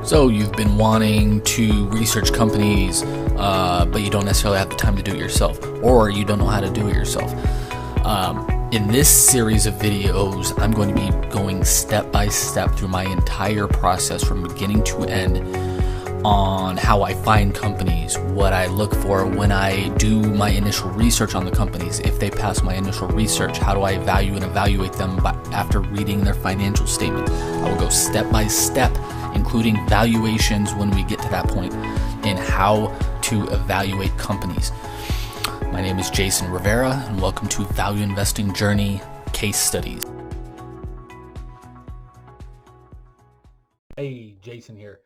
So you've been wanting to research companies, but you don't necessarily have the time to do it yourself, or you don't know how to do it yourself. In this series of videos, I'm going to be going step by step through my entire process from beginning to end on how I find companies, what I look for when I do my initial research on the companies. If they pass my initial research, how do I value and evaluate them after reading their financial statement? I will go step by step, including valuations when we get to that point, in how to evaluate companies. My name is Jason Rivera, and welcome to Value Investing Journey Case Studies. Hey, Jason here.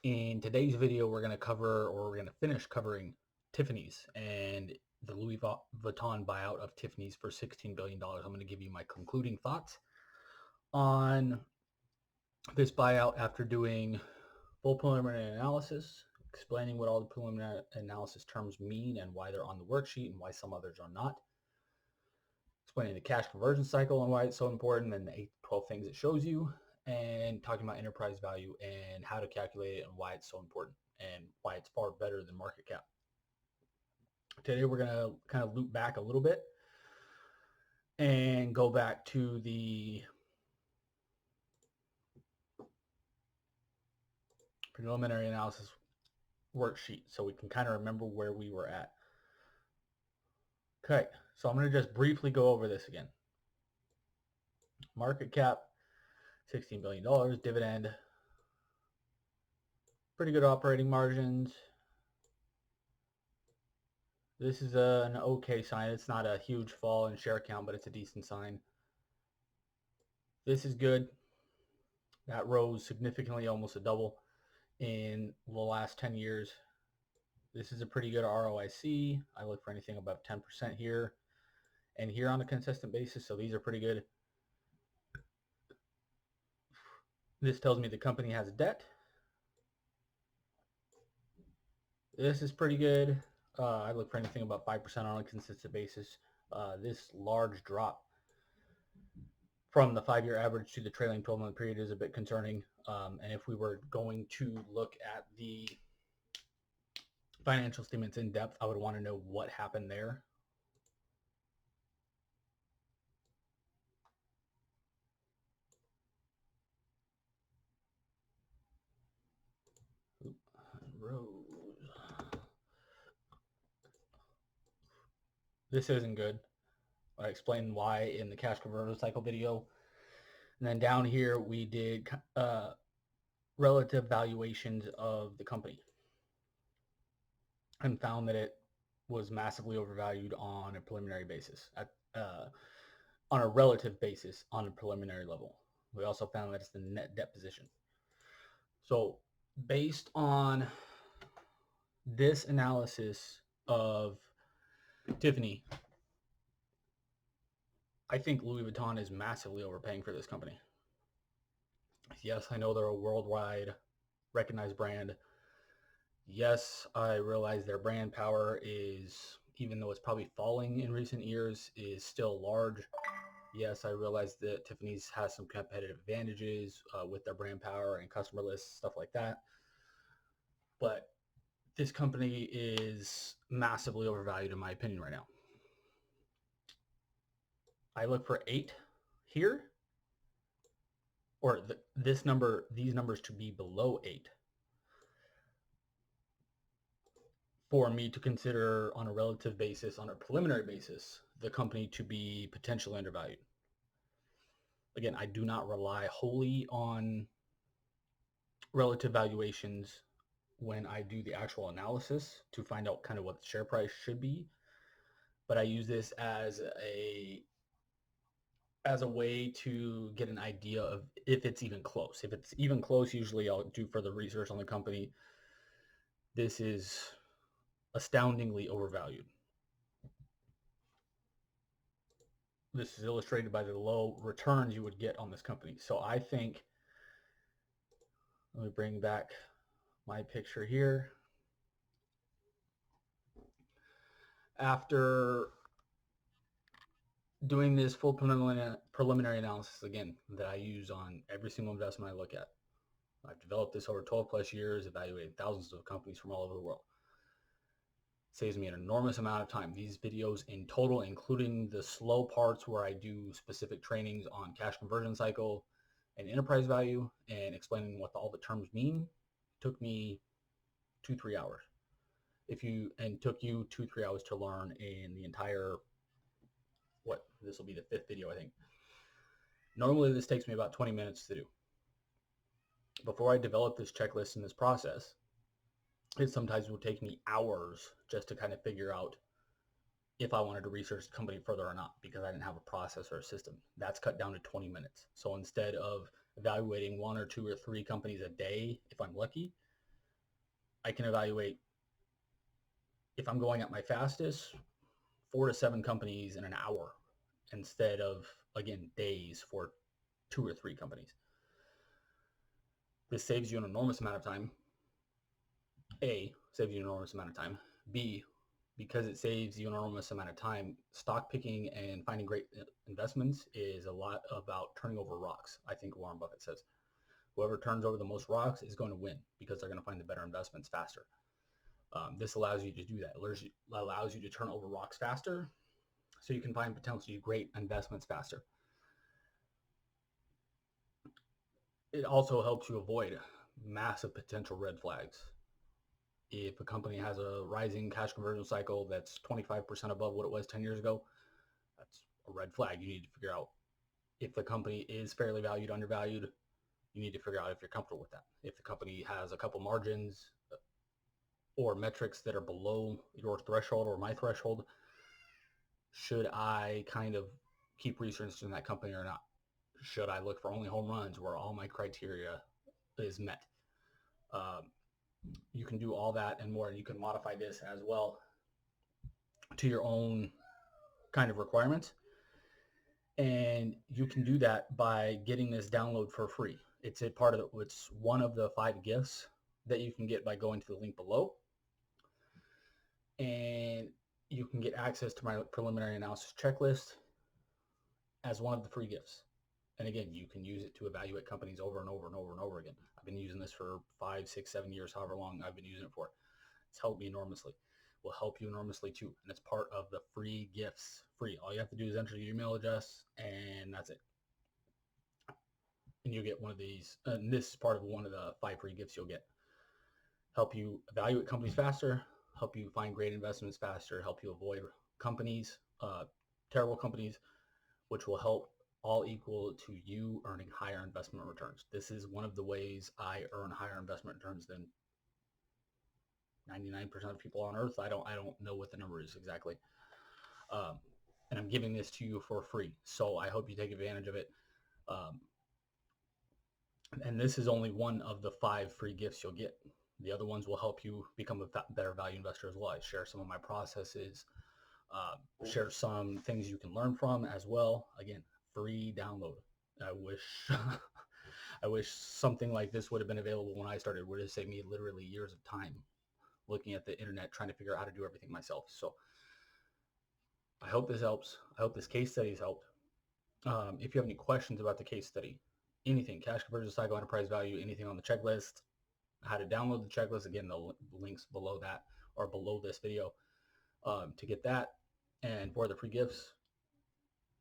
In today's video, we're going to finish covering Tiffany's and the Louis Vuitton buyout of Tiffany's for $16 billion. I'm going to give you my concluding thoughts on this buyout after doing full preliminary analysis, explaining what all the preliminary analysis terms mean and why they're on the worksheet and why some others are not, explaining the cash conversion cycle and why it's so important and the 12 things it shows you, and talking about enterprise value and how to calculate it and why it's so important and why it's far better than market cap. Today we're going to kind of loop back a little bit and go back to the preliminary analysis worksheet so we can kind of remember where we were at. Okay, so I'm going to just briefly go over this again. Market cap, $16 billion, dividend, pretty good operating margins. This is an okay sign. It's not a huge fall in share count, but it's a decent sign. This is good. That rose significantly, almost a double in the last 10 years. This is a pretty good ROIC. I look for anything above 10% here and here on a consistent basis. So these are pretty good. This tells me the company has debt. This is pretty good. I look for anything about 5% on a consistent basis. This large drop from the 5-year average to the trailing 12-month period is a bit concerning. And if we were going to look at the financial statements in depth, I would want to know what happened there. This isn't good. I explained why in the cash conversion cycle video. And then down here, we did relative valuations of the company and found that it was massively overvalued on a preliminary basis, on a relative basis on a preliminary level. We also found that it's the net debt position. So based on this analysis of Tiffany, I think Louis Vuitton is massively overpaying for this company. Yes, I know they're a worldwide recognized brand. Yes, I realize their brand power is, even though it's probably falling in recent years, is still large. Yes, I realize that Tiffany's has some competitive advantages with their brand power and customer lists, stuff like that. But this company is massively overvalued in my opinion right now. I look for 8 here, or these numbers to be below 8 for me to consider on a relative basis, on a preliminary basis, the company to be potentially undervalued. Again, I do not rely wholly on relative valuations when I do the actual analysis to find out kind of what the share price should be, but I use this as a way to get an idea of if it's even close. If it's even close, usually I'll do further research on the company. This is astoundingly overvalued. This is illustrated by the low returns you would get on this company. So I think, let me bring back my picture here. After doing this full preliminary analysis again that I use on every single investment I look at, I've developed this over 12 plus years, evaluated thousands of companies from all over the world. Saves me an enormous amount of time. These videos in total, including the slow parts where I do specific trainings on cash conversion cycle and enterprise value and explaining what all the terms mean, took me 2-3 hours. Took you 2-3 hours to learn in the entire, this will be the 5th video, I think. Normally this takes me about 20 minutes to do. Before I develop this checklist and this process, it sometimes will take me hours just to kind of figure out if I wanted to research the company further or not, because I didn't have a process or a system. That's cut down to 20 minutes. So instead of evaluating 1 or 2 or 3 companies a day, if I'm lucky, I can evaluate, if I'm going at my fastest, 4 to 7 companies in an hour instead of, again, days for 2 or 3 companies. This saves you an enormous amount of time. A, saves you an enormous amount of time. B, because it saves you an enormous amount of time, stock picking and finding great investments is a lot about turning over rocks. I think Warren Buffett says, whoever turns over the most rocks is going to win because they're going to find the better investments faster. This allows you to do that. It allows you to turn over rocks faster so you can find potentially great investments faster. It also helps you avoid massive potential red flags. If a company has a rising cash conversion cycle that's 25% above what it was 10 years ago, that's a red flag. You need to figure out if the company is fairly valued, undervalued. You need to figure out if you're comfortable with that. If the company has a couple margins or metrics that are below your threshold or my threshold, should I kind of keep researching that company or not? Should I look for only home runs where all my criteria is met? You can do all that and more. You can modify this as well to your own kind of requirements. And you can do that by getting this download for free. It's one of the 5 gifts that you can get by going to the link below. And you can get access to my preliminary analysis checklist as one of the free gifts. And again, you can use it to evaluate companies over and over and over and over again. I've been using this for 5, 6, 7 years, however long I've been using it for. It's helped me enormously. Will help you enormously too. And it's part of the free gifts. Free. All you have to do is enter your email address and that's it. And you get one of these. And this is part of one of the 5 free gifts you'll get. Help you evaluate companies faster, help you find great investments faster, help you avoid companies, terrible companies, which will help all equal to you earning higher investment returns. This is one of the ways I earn higher investment returns than 99% of people on earth. I don't know what the number is exactly. And I'm giving this to you for free. So I hope you take advantage of it. And this is only one of the 5 free gifts you'll get. The other ones will help you become a better value investor as well. I share some of my processes, share some things you can learn from as well. Again, free download. I wish I wish something like this would have been available when I started. It would have saved me literally years of time looking at the internet, trying to figure out how to do everything myself. So I hope this helps. I hope this case study has helped. If you have any questions about the case study, anything, cash conversion cycle, enterprise value, anything on the checklist, how to download the checklist, again, the links below that or below this video to get that. And for the free gifts,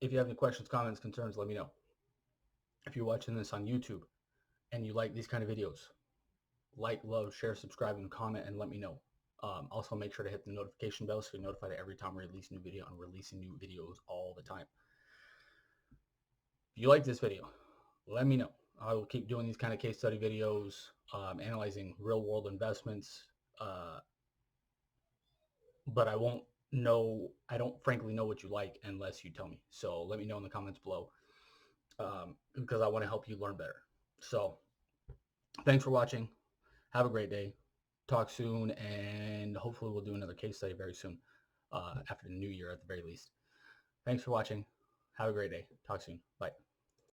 if you have any questions, comments, concerns, let me know. If you're watching this on YouTube and you like these kind of videos, like, love, share, subscribe, and comment, and let me know. Also, make sure to hit the notification bell so you're notified every time we release a new video. I'm releasing new videos all the time. If you like this video, let me know. I will keep doing these kind of case study videos, analyzing real world investments, but I don't frankly know what you like unless you tell me. So let me know in the comments below because I want to help you learn better. So thanks for watching. Have a great day. Talk soon, and hopefully we'll do another case study very soon after the new year at the very least. Thanks for watching. Have a great day. Talk soon. Bye.